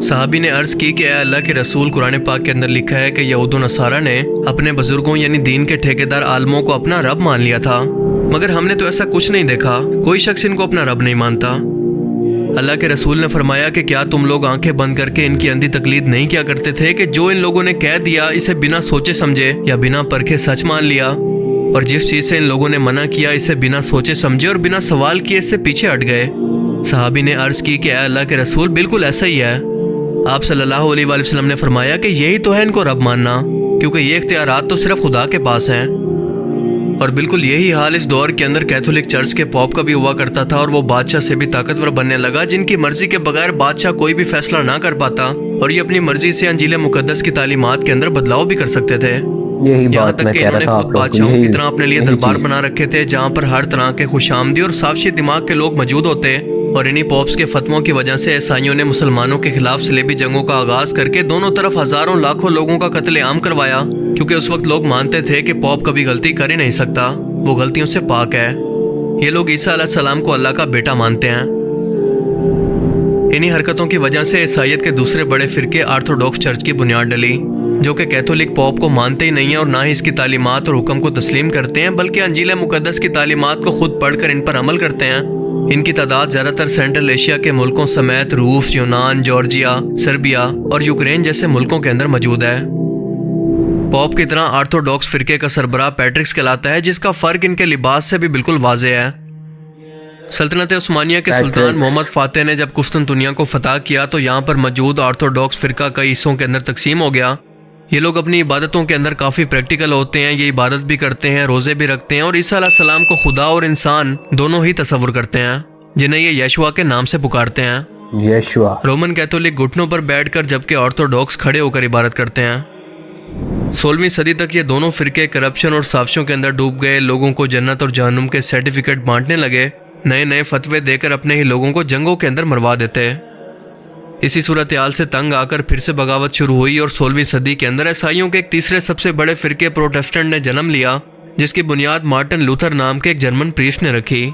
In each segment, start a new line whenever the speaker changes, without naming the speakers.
صحابی نے عرض کی کہ اے اللہ کے رسول، قرآن پاک کے اندر لکھا ہے کہ یہود و نصارہ نے اپنے بزرگوں یعنی دین کے ٹھیکیدار عالموں کو اپنا رب مان لیا تھا، مگر ہم نے تو ایسا کچھ نہیں دیکھا، کوئی شخص ان کو اپنا رب نہیں مانتا۔ اللہ کے رسول نے فرمایا کہ کیا تم لوگ آنکھیں بند کر کے ان کی اندھی تقلید نہیں کیا کرتے تھے کہ جو ان لوگوں نے کہہ دیا اسے بنا سوچے سمجھے یا بنا پرکھے سچ مان لیا، اور جس چیز سے ان لوگوں نے منع کیا اسے بنا سوچے سمجھے اور بنا سوال کیے اس سے پیچھے ہٹ گئے۔ صحابی نے عرض کی کہ اے اللہ کے رسول، بالکل ایسا ہی ہے۔ آپ صلی اللہ علیہ وآلہ وسلم نے فرمایا کہ یہی تو ہے ان کو رب ماننا، کیونکہ یہ اختیارات تو صرف خدا کے پاس ہیں۔ اور بالکل یہی حال اس دور کے اندر کیتھولک چرچ کے پوپ کا بھی ہوا کرتا تھا، اور وہ بادشاہ سے بھی طاقتور بننے لگا، جن کی مرضی کے بغیر بادشاہ کوئی بھی فیصلہ نہ کر پاتا، اور یہ اپنی مرضی سے انجیل مقدس کی تعلیمات کے اندر بدلاؤ بھی کر سکتے تھے۔
یہی
یہاں
بات
تک
میں
کہ
کہہ
انہوں
رہا
نے
تھا
خود
آپ لوگوں کو،
بادشاہوں کی طرح اپنے لیے
یہی
دربار
چیز۔
بنا رکھے تھے، جہاں پر ہر طرح کے خوش آمدی اور صافشی دماغ کے لوگ موجود ہوتے، اور انہی پوپس کے فتووں کی وجہ سے عیسائیوں نے مسلمانوں کے خلاف صلیبی جنگوں کا آغاز کر کے دونوں طرف ہزاروں لاکھوں لوگوں کا قتل عام کروایا، کیونکہ اس وقت لوگ مانتے تھے کہ پوپ کبھی غلطی کر ہی نہیں سکتا، وہ غلطیوں سے پاک ہے۔ یہ لوگ عیسیٰ علیہ السلام کو اللہ کا بیٹا مانتے ہیں۔ انہی حرکتوں کی وجہ سے عیسائیت کے دوسرے بڑے فرقے آرتھوڈاکس چرچ کی بنیاد ڈلی، جو کہ کیتھولک پوپ کو مانتے ہی نہیں ہیں اور نہ ہی اس کی تعلیمات اور حکم کو تسلیم کرتے ہیں، بلکہ انجیل مقدس کی تعلیمات کو خود پڑھ کر ان پر عمل کرتے ہیں۔ ان کی تعداد زیادہ تر سینٹرل ایشیا کے ملکوں سمیت روس، یونان، جارجیا، سربیا اور یوکرین جیسے ملکوں کے اندر موجود ہے۔ پوپ کی طرح آرتھوڈاکس فرقے کا سربراہ پیٹرکس کہلاتا ہے، جس کا فرق ان کے لباس سے بھی بالکل واضح ہے۔ سلطنت عثمانیہ کے سلطان محمد فاتح نے جب قسطنطنیہ کو فتح کیا تو یہاں پر موجود آرتھوڈاکس فرقہ کئی حصوں کے اندر تقسیم ہو گیا۔ یہ لوگ اپنی عبادتوں کے اندر کافی پریکٹیکل ہوتے ہیں، یہ عبادت بھی کرتے ہیں، روزے بھی رکھتے ہیں، اور عیسیٰ علیہ السلام کو خدا اور انسان دونوں ہی تصور کرتے ہیں، جنہیں یہ یشوا کے نام سے پکارتے ہیں۔
یشوا۔
رومن کیتھولک گھٹنوں پر بیٹھ کر جبکہ آرتھوڈاکس کھڑے ہو کر عبادت کرتے ہیں۔ 16ویں صدی تک یہ دونوں فرقے کرپشن اور سازشوں کے اندر ڈوب گئے، لوگوں کو جنت اور جہنم کے سرٹیفکیٹ بانٹنے لگے، نئے نئے فتوے دے کر اپنے ہی لوگوں کو جنگوں کے اندر مروا دیتے۔ اسی صورتحال سے تنگ آ کر پھر سے بغاوت شروع ہوئی، اور 16ویں صدی کے اندر عیسائیوں کے ایک تیسرے سب سے بڑے فرقے پروٹیسٹنٹ نے جنم لیا، جس کی بنیاد مارٹن لوتھر نام کے ایک جرمن پریسٹ نے رکھی۔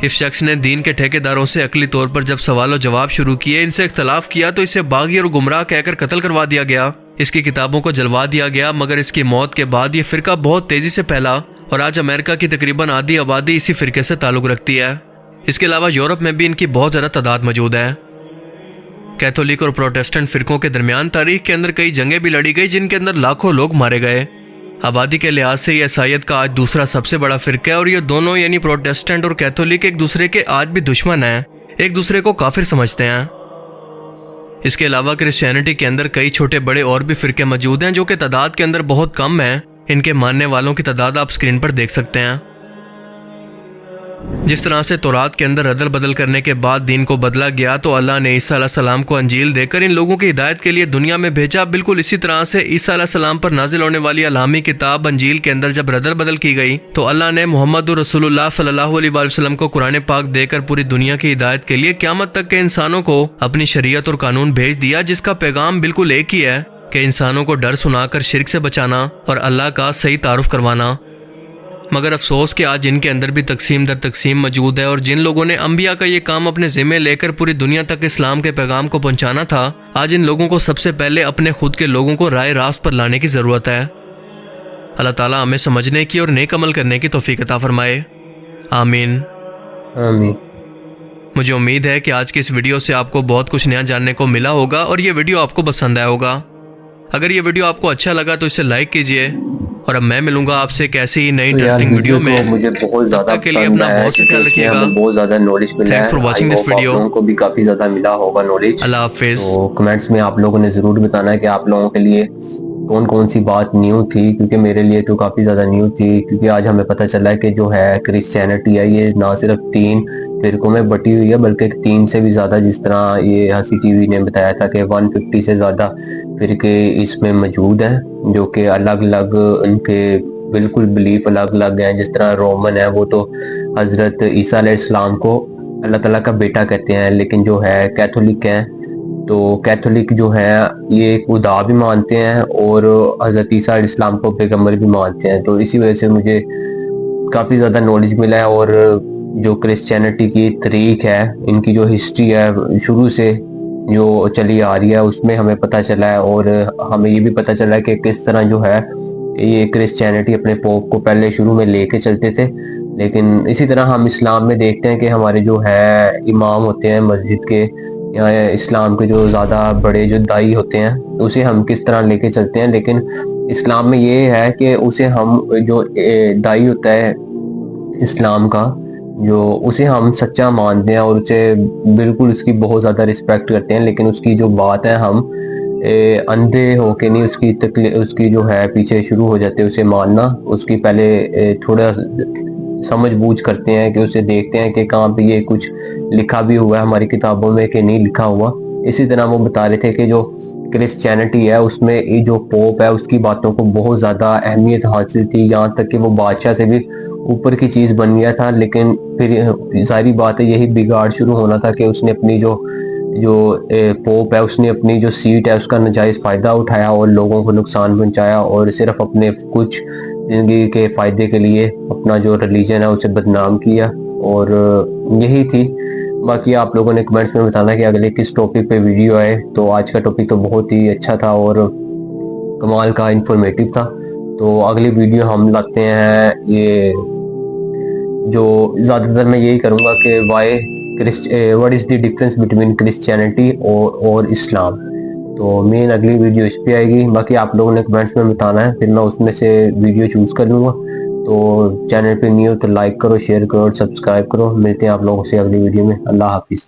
اس شخص نے دین کے ٹھیکیداروں سے عقلی طور پر جب سوال و جواب شروع کیے، ان سے اختلاف کیا تو اسے باغی اور گمراہ کہہ کر قتل کروا دیا گیا، اس کی کتابوں کو جلوا دیا گیا، مگر اس کی موت کے بعد یہ فرقہ بہت تیزی سے پھیلا، اور آج امریکہ کی تقریباً آدھی آبادی اسی فرقے سے تعلق رکھتی ہے۔ اس کے علاوہ یورپ میں بھی ان کی بہت زیادہ تعداد موجود ہے۔ کیتھولک اور پروٹیسٹنٹ فرقوں کے درمیان تاریخ کے اندر کئی جنگیں بھی لڑی گئی، جن کے اندر لاکھوں لوگ مارے گئے۔ آبادی کے لحاظ سے یہ عیسائیت کا آج دوسرا سب سے بڑا فرقہ ہے، اور یہ دونوں یعنی پروٹیسٹنٹ اور کیتھولک ایک دوسرے کے آج بھی دشمن ہیں، ایک دوسرے کو کافر سمجھتے ہیں۔ اس کے علاوہ کرسچینٹی کے اندر کئی چھوٹے بڑے اور بھی فرقے موجود ہیں، جو کہ تعداد کے اندر بہت کم ہیں۔ ان کے ماننے والوں کی تعداد آپ اسکرین پر دیکھ سکتے ہیں۔ جس طرح سے تورات کے اندر ردل بدل کرنے کے بعد دین کو بدلا گیا، تو اللہ نے عیسیٰ علیہ السلام کو انجیل دے کر ان لوگوں کی ہدایت کے لیے دنیا میں بھیجا۔ بالکل اسی طرح سے عیسیٰ علیہ السلام پر نازل ہونے والی الہامی کتاب انجیل کے اندر جب ردل بدل کی گئی تو اللہ نے محمد رسول اللہ صلی اللہ علیہ وآلہ وسلم کو قرآن پاک دے کر پوری دنیا کی ہدایت کے لیے قیامت تک کے انسانوں کو اپنی شریعت اور قانون بھیج دیا، جس کا پیغام بالکل ایک ہی ہے کہ انسانوں کو ڈر سنا کر شرک سے بچانا اور اللہ کا صحیح تعارف کروانا۔ مگر افسوس کہ آج ان کے اندر بھی تقسیم در تقسیم موجود ہے، اور جن لوگوں نے انبیاء کا یہ کام اپنے ذمہ لے کر پوری دنیا تک اسلام کے پیغام کو پہنچانا تھا، آج ان لوگوں کو سب سے پہلے اپنے خود کے لوگوں کو رائے راست پر لانے کی ضرورت ہے۔ اللہ تعالیٰ ہمیں سمجھنے کی اور نیک عمل کرنے کی توفیق عطا فرمائے، آمین
آمین۔
مجھے امید ہے کہ آج کی اس ویڈیو سے آپ کو بہت کچھ نیا جاننے کو ملا ہوگا، اور یہ ویڈیو آپ کو پسند آیا ہوگا۔ اگر یہ ویڈیو آپ کو اچھا لگا تو اسے لائک کیجئے، اور اب میں ملوں گا آپ سے ایک ایسی ہی نئی انٹرسٹنگ ویڈیو میں۔
مجھے بہت زیادہ
تب تک کے لیے اپنا بہت سے خیال رکھیے گا۔
بہت زیادہ نالج ملا ہے،
Thanks for watching this video۔
آپ لوگوں کو بھی کافی زیادہ ملا ہوگا نالج۔
اللہ حافظ۔
تو کمنٹس میں آپ لوگوں نے ضرور بتانا ہے کہ آپ لوگوں کے لیے کون کون سی بات نیو تھی، کیونکہ میرے لیے تو کافی زیادہ نیو تھی، کیونکہ آج ہمیں پتہ چلا ہے کہ جو ہے کرسچینٹی ہے یہ نہ صرف 3 فرقوں میں بٹی ہوئی ہے، بلکہ 3 سے بھی زیادہ، جس طرح یہ ہنسی ٹی وی نے بتایا تھا کہ 150 سے زیادہ فرقے اس میں موجود ہیں، جو کہ الگ الگ ان کے بالکل بلیف الگ الگ ہیں۔ جس طرح رومن ہے وہ تو حضرت عیسیٰ علیہ السلام کو اللہ تعالیٰ کا بیٹا کہتے ہیں، لیکن جو ہے کیتھولک ہیں تو کیتھولک جو ہے یہ خدا بھی مانتے ہیں اور حضرت عیسیٰ علیہ السلام کو پیغمبر بھی مانتے ہیں۔ تو اسی وجہ سے مجھے کافی زیادہ نالج ملا ہے، اور جو کرسچینٹی کی تاریخ ہے، ان کی جو ہسٹری ہے شروع سے جو چلی آ رہی ہے اس میں ہمیں پتہ چلا ہے، اور ہمیں یہ بھی پتہ چلا ہے کہ کس طرح جو ہے یہ کرسچینٹی اپنے پوپ کو پہلے شروع میں لے کے چلتے تھے، لیکن اسی طرح ہم اسلام میں دیکھتے ہیں کہ ہمارے جو ہے امام ہوتے ہیں مسجد کے یا اسلام کے جو زیادہ بڑے جو دائی ہوتے ہیں اسے ہم کس طرح لے کے چلتے ہیں، لیکن اسلام میں یہ ہے کہ اسے ہم جو دائی ہوتا ہے اسلام کا جو اسے ہم سچا مانتے ہیں اور اسے بالکل اس کی بہت زیادہ رسپیکٹ کرتے ہیں، لیکن اس کی جو بات ہے ہم اندھے ہو کے نہیں اس کی جو ہے پیچھے شروع ہو جاتے ہیں اسے ماننا، اس کی پہلے تھوڑا سمجھ بوجھ کرتے ہیں کہ اسے دیکھتے ہیں کہ کہاں پہ یہ کچھ لکھا بھی ہوا ہے ہماری کتابوں میں کہ نہیں لکھا ہوا۔ اسی طرح وہ بتا رہے تھے کہ جو کرسچینٹی ہے اس میں یہ جو پوپ ہے اس کی باتوں کو بہت زیادہ اہمیت حاصل تھی، یہاں تک کہ وہ بادشاہ سے بھی اوپر کی چیز بن گیا تھا، لیکن پھر ساری بات یہی بگاڑ شروع ہونا تھا کہ اس نے اپنی جو پوپ ہے اس نے اپنی جو سیٹ ہے اس کا ناجائز فائدہ اٹھایا اور لوگوں کو نقصان پہنچایا، اور صرف اپنے کچھ زندگی کے فائدے کے لیے اپنا جو ریلیجن ہے اسے بدنام کیا، اور یہی تھی۔ باقی آپ لوگوں نے کمنٹس میں بتانا کہ اگلے کس ٹاپک پہ ویڈیو آئے۔ تو آج کا ٹاپک تو بہت ہی اچھا تھا اور کمال کا انفارمیٹیو تھا، تو اگلی ویڈیو ہم لاتے ہیں یہ جو زیادہ تر میں یہی کروں گا کہ what is the difference between Christianity اور اسلام، تو مین اگلی ویڈیو اس پہ آئے گی۔ باقی آپ لوگوں نے کمنٹس میں بتانا ہے، پھر میں اس میں سے ویڈیو چوز کر لوں گا۔ تو چینل پہ نیو تو لائک کرو، شیئر کرو اور سبسکرائب کرو۔ ملتے ہیں آپ لوگوں سے اگلی ویڈیو میں۔ اللہ حافظ۔